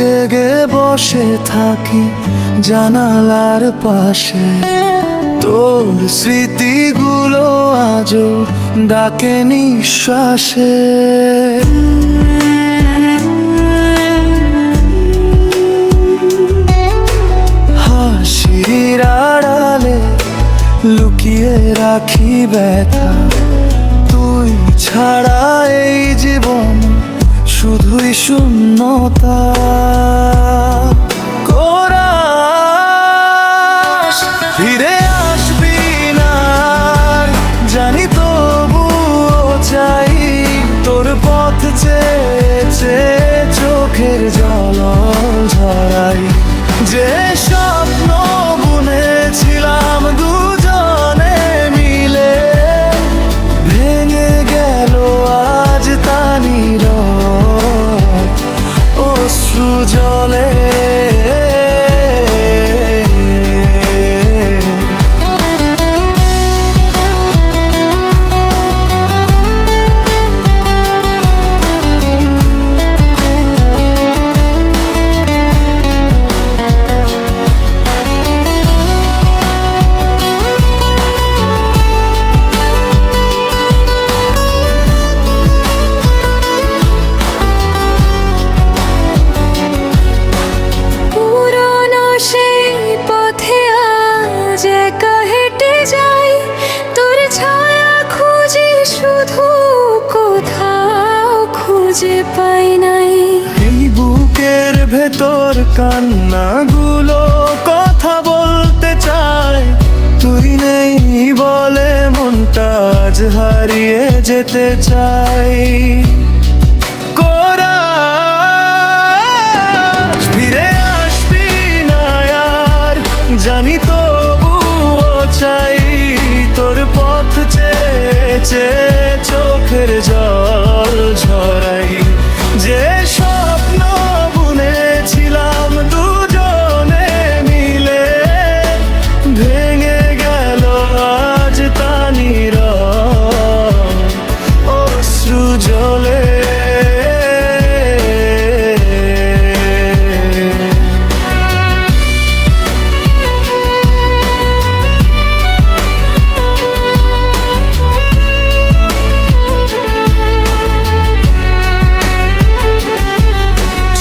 জেগে বসে থাকি জানালার পাশে, তোর স্মৃতিগুলো আজও ডাকে নিঃশ্বাসে। হাসির আড়ালে লুকিয়ে রাখি ব্যথা, তুই ছাড়া এই জীবন শুধুই শূন্যতা। কোরাস ফিরে আসবি না জানি, তবুও চাই তোর পথ চেয়ে চেয়ে চোখের জল ঝরাই। যে স্বপ্ন বুনেছিলাম দুজনে মিলে, ভেঙে গেল আজ তা নীরব অশ্রু জলে। পাই নাই এই বুকের ভেতর কান্নাগুলো কথা বলতে চায়, তুই নেই বলে মনটা আজ হারিয়ে যেতে চাই। কোরাস ফিরে আসবি না আর জানি, তবুও চাই তোর পথ চেয়ে চেয়ে চোখের জল ঝরাই। যে স্বপ্ন বুনেছিলাম দুজনে মিলে, ভেঙে গেল আজ তা নীরব অশ্রু জলে।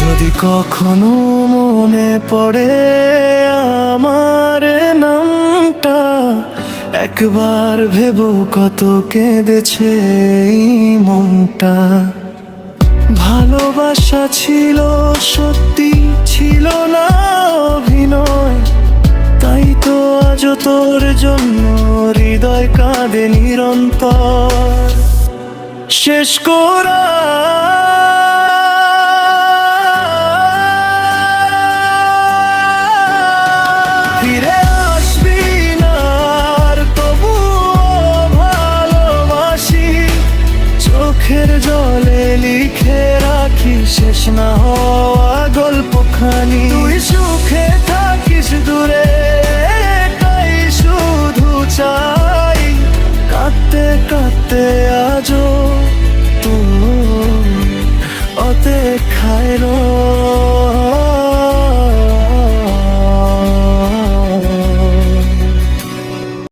যদি কখনো মনে পড়ে আমার নামটা, একবার ভেবো কত কেঁদেছে এই মনটা। ভালোবাসা ছিল সত্যি, ছিল না অভিনয়, তাই তো আজও তোর জন্য হৃদয় কাঁদে নিরন্তর। শেষ করা ফিরে আসবি না আর, তবুও ভালোবাসি চোখের জলে লিখে রাখি শেষ না হওয়া গল্পখানি। তুই সুখে থাকিস দূরে, তাই শুধু চাই কাঁদতে কাঁদতে আজও তুই অপেক্ষায় রই।